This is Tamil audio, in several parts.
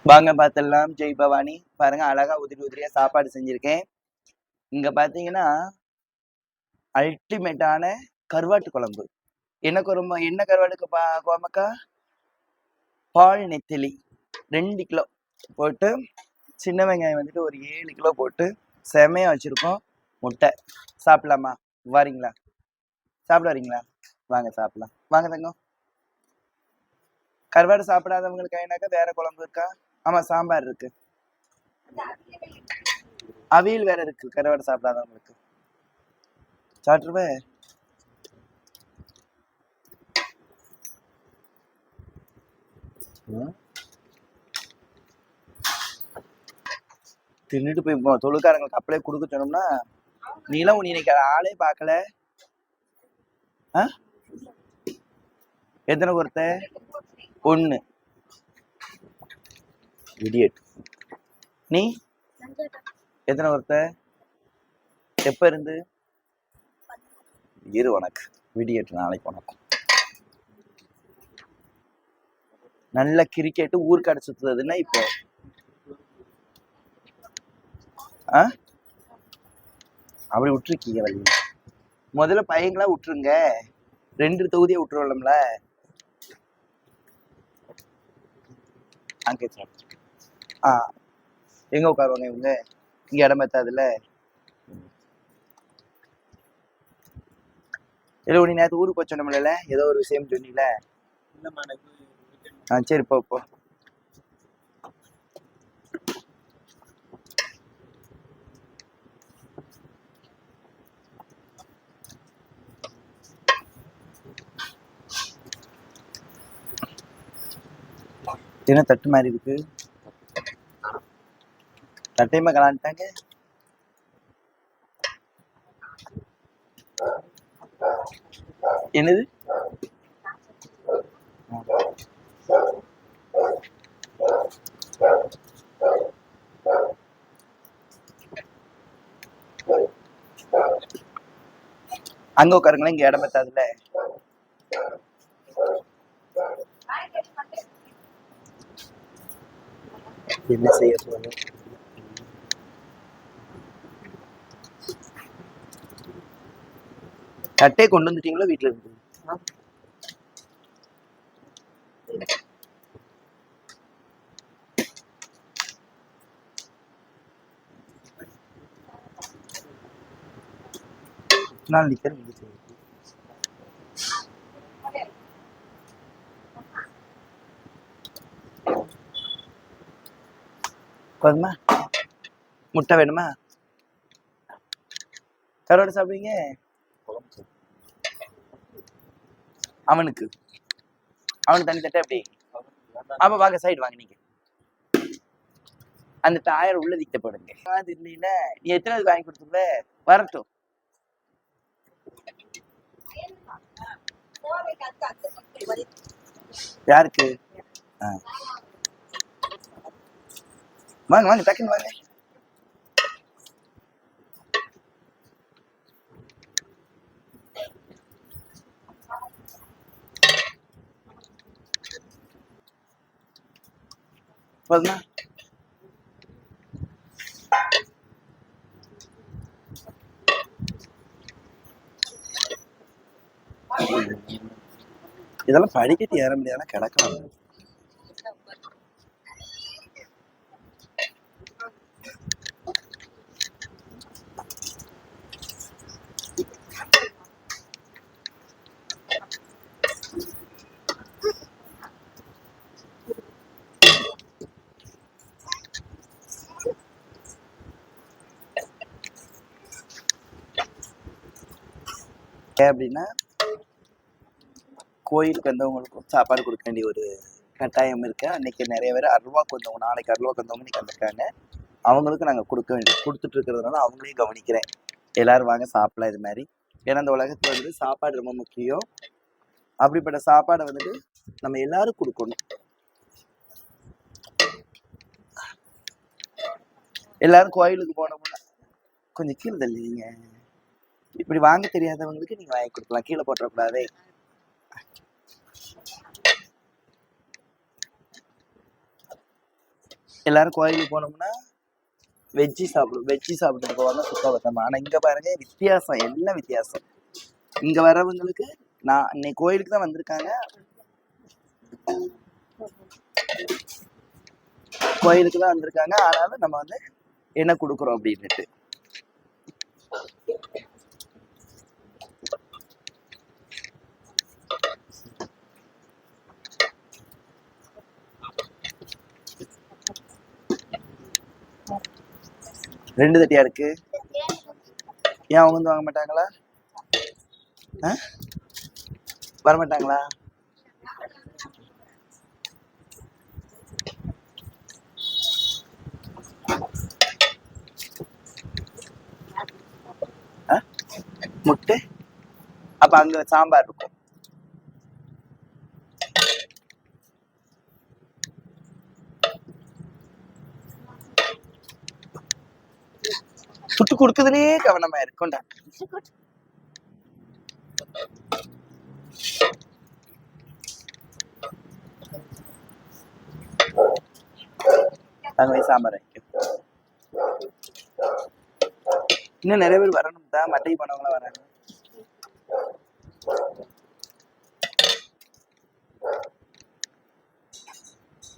வாங்க பார்த்தெல்லாம் ஜெய் பவானி. பாருங்க அழகா உதிரி உதிரியா சாப்பாடு செஞ்சிருக்கேன். இங்க பாத்தீங்கன்னா அல்டிமேட்டான கருவாட்டு குழம்பு. என்ன கருவாட்டுக்கு கோமக்கா? பால் நெத்திலி 2 கிலோ போட்டு, சின்ன வெங்காயம் வந்துட்டு ஒரு 7 கிலோ போட்டு செமையா வச்சிருக்கோம். முட்டை சாப்பிடலாமா? வரீங்களா? சாப்பிட வரீங்களா? வாங்க சாப்பிடலாம். வாங்க தங்கம். கருவாடு சாப்பிடாதவங்களுக்கு என்னக்கா வேற குழம்பு இருக்கா? ஆமா, சாம்பார் இருக்கு, அவியல் வேற இருக்கு. கருவாடு சாப்பிடாதவங்களுக்கு சாப்பிட்டுருவேன். தின்னுட்டு போய் தொழுக்காரங்களுக்கு அப்படியே கொடுக்க சொன்னோம்னா, நீலாம் உன்னை இன்னைக்கு ஆளே பார்க்கல. எத்தனை கொடுத்த? 1. இடியட். நீ எத்தனை கொடுத்த? எப்ப இருந்து? இரு உனக்கு விடியட் நாளைக்கு உனக்கும். நல்ல கிரிக்கெட்டு ஊருக்கு அடிச்சுதுன்னா இப்போ அப்படி விட்டுருக்கீங்க வழி. முதல்ல பையங்களா விட்டுருங்க, 2 தொகுதியை விட்டுருவோம்ல. அங்கே எங்க உட்காருவாங்க இவங்க? இங்க இடம் பத்தாதுல. இல்ல நீ நேற்று ஊருக்கு போய் சொன்னோம்ல, ஏதோ ஒரு விஷயம் சொன்னீங்களே. சரி போ. என்ன தட்டு மாதிரி இருக்கு? தட்டையமா கலான்ட்டாங்க. என்னது? அங்க உட்காருங்களேன், இங்க இடம் பத்தாதுல. என்ன செய்ய சொல்லுங்க? தட்டே கொண்டு வந்துட்டீங்களோ வீட்டுல இருந்து? நான் நிக்கிறேன். போதுமா? முட்டை வேணுமா? கருவாடு சாப்பிடுவீங்க? அவனுக்கு தனி தட்டை எப்படி? அப்ப வாங்க சைடு வாங்க. நீங்க அந்த டயர் உள்ள திக்க போடுங்க. இல்ல நீ எத்தனை வாங்கி கொடுத்துருவ? வரட்டும். யாருக்கு? வாங்க டக்குன்னு வாங்க. போதுமா? இதெல்லாம் படிக்கட்டு ஏற முடியாத கிடக்கலாம். அப்படின்னா கோயிலுக்கு வந்தவங்களுக்கும் சாப்பாடு கொடுக்க வேண்டிய ஒரு கட்டாயம் இருக்கு. அன்னைக்கு நிறைய பேர் அருள்வாக்கு வந்தவங்க, நாளைக்கு அருள்வாக்கு வந்தவங்க இன்னைக்கு வந்திருக்காங்க. அவங்களுக்கும் நாங்கள் கொடுத்துட்டு இருக்கிறதுனால அவங்களையும் கவனிக்கிறேன். எல்லாரும் வாங்க சாப்பிடலாம் இது மாதிரி. ஏன்னா இந்த உலகத்துல வந்துட்டு சாப்பாடு ரொம்ப முக்கியம். அப்படிப்பட்ட சாப்பாடை வந்துட்டு நம்ம எல்லாரும் கொடுக்கணும். எல்லாரும் கோயிலுக்கு போனோம்னா கொஞ்சம் கீழே தள்ளிங்க. இப்படி வாங்க தெரியாதவங்களுக்கு நீங்க வாங்கி கொடுக்கலாம், கீழே போட்டக்கூடாதே. எல்லாரும் கோயிலுக்கு போனோம்னா வெஜ்ஜி சாப்பிட்டு போவாங்க சுத்தபத்தமா. ஆனா இங்க பாருங்க வித்தியாசம், எல்லாம் வித்தியாசம். இங்க வர்றவங்களுக்கு நான் இன்னைக்கு கோயிலுக்கு தான் வந்திருக்காங்க, ஆனாலும் நம்ம வந்து என்ன கொடுக்குறோம் அப்படின்னுட்டு. ரெண்டு தட்டியா இருக்கு, ஏன் அவங்க வந்து வாங்க மாட்டாங்களா? வரமாட்டாங்களா? முட்டை அப்ப அங்க சாம்பார் இருக்கும். சுட்டு கொடுக்குதுலயே கவனமா இருக்கும்டா. அங்க போய் சாம்பார் வைக்கும். இன்னும் நிறைய பேர் வரணும் தான், மட்டை பண்ணவங்களாம் வராங்க.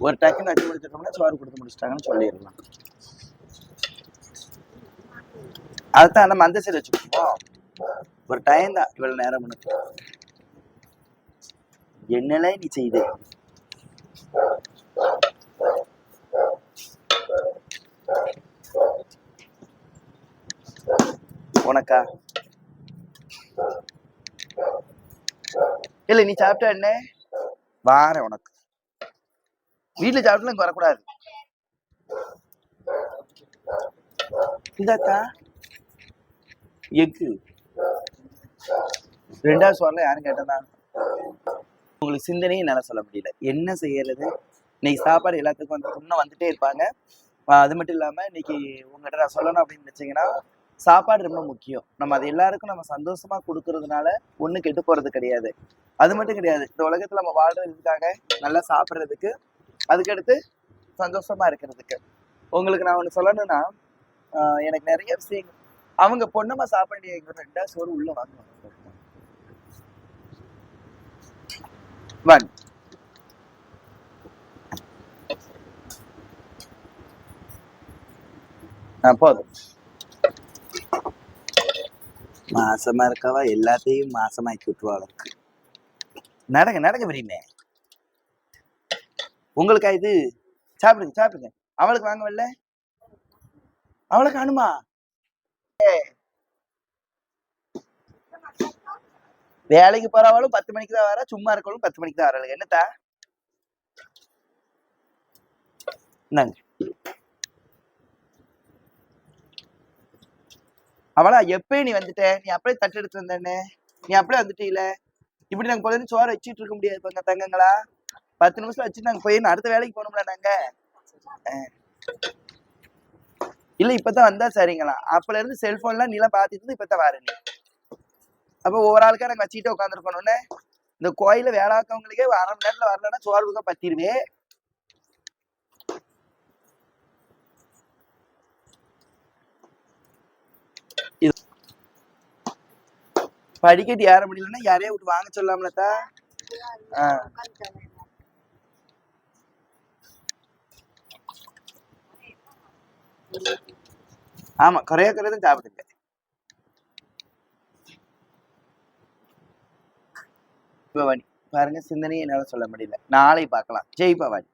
ஒரு டக்குன்னு வச்சு முடிச்சிட்டோம்னா சோறு கொடுத்து முடிச்சிட்டாங்கன்னு சொல்லிடலாம். அதுதான் நம்ம அந்த சைடு வச்சுக்கோம். ஒரு டைம் தான் இவ்வளவு நேரம் உனக்கு என்னல நீ செய்த உனக்கா? இல்ல நீ சாப்பிட்ட என்ன வார உனக்கு வீட்டுல சாப்பிட்டு வரக்கூடாது. இந்தாத்தா எக்கு ரெண்டாவது சொல்ல யாரும் கேட்டதா? உங்களுக்கு சிந்தனையும் என்னால சொல்ல முடியல, என்ன செய்யறது. இன்னைக்கு சாப்பாடு எல்லாத்துக்கும் வந்து இன்னும் வந்துட்டே இருப்பாங்க. அது மட்டும் இல்லாம இன்னைக்கு உங்ககிட்ட நான் சொல்லணும் அப்படின்னு நினைச்சீங்கன்னா, சாப்பாடு ரொம்ப முக்கியம். நம்ம அது எல்லாருக்கும் நம்ம சந்தோஷமா கொடுக்கறதுனால ஒண்ணு கெட்டு போறது கிடையாது. அது மட்டும் கிடையாது, இந்த உலகத்துல நம்ம வாழ்றதுக்காக நல்லா சாப்பிட்றதுக்கு, அதுக்கடுத்து சந்தோஷமா இருக்கிறதுக்கு. உங்களுக்கு நான் ஒண்ணு சொல்லணும்னா, எனக்கு நிறைய விஷயங்கள் அவங்க பொண்ணமா சாப்பிட வேண்டிய ரெண்டா சோறு உள்ள வாங்குவாங்க. போதும். மாசமா இருக்கவா எல்லாத்தையும் மாசமாக்கி விட்டுருவாளுக்கு. நடங்க நடங்க பெரியமே, உங்களுக்கு இது சாப்பிடுங்க சாப்பிடுங்க. அவளுக்கு வாங்கவில்ல, அவளுக்கு அனுமா வேலைக்கு போறவளும் 10 மணிக்கு தான் வர, சும்மா இருக்கவளும் 10 மணிக்கு தான் வரல. என்னத்தா அவளா எப்பயும் நீ வந்துட்ட, நீ அப்படியே தட்டு எடுத்து வந்தேன்னு நீ அப்படியே வந்துட்டீல. இப்படி நாங்க பொழுது சோறு வச்சுட்டு இருக்க முடியாது தங்கங்களா. 10 நிமிஷம் வச்சுட்டு நாங்க போய் அடுத்த வேலைக்கு போகணும்ல நாங்க. இல்ல இப்பதான் வந்தா சரிங்களா, அப்பல இருந்து செல்போன்லாம் நீலாம் பாத்துட்டு இப்பதான் வரேன். அப்ப ஒவ்வொரு ஆளுக்கா நாங்க வச்சுக்கிட்டே உட்காந்துருக்கணும்னு. இந்த கோயில வேளாக்கவங்களுக்கே 1/2 மணி நேரத்துல வரலன்னா சோறுக்க பத்திருவே. படிக்கட்டு ஏற முடியலன்னா யாரையா விட்டு வாங்க சொல்லாமலத்தா. ஆமா குறைய குறையதான் சாப்பிடுங்க. பவானி பாருங்க, சிந்தனையை என்னால சொல்ல முடியல. நாளை பார்க்கலாம். ஜெய் பவானி.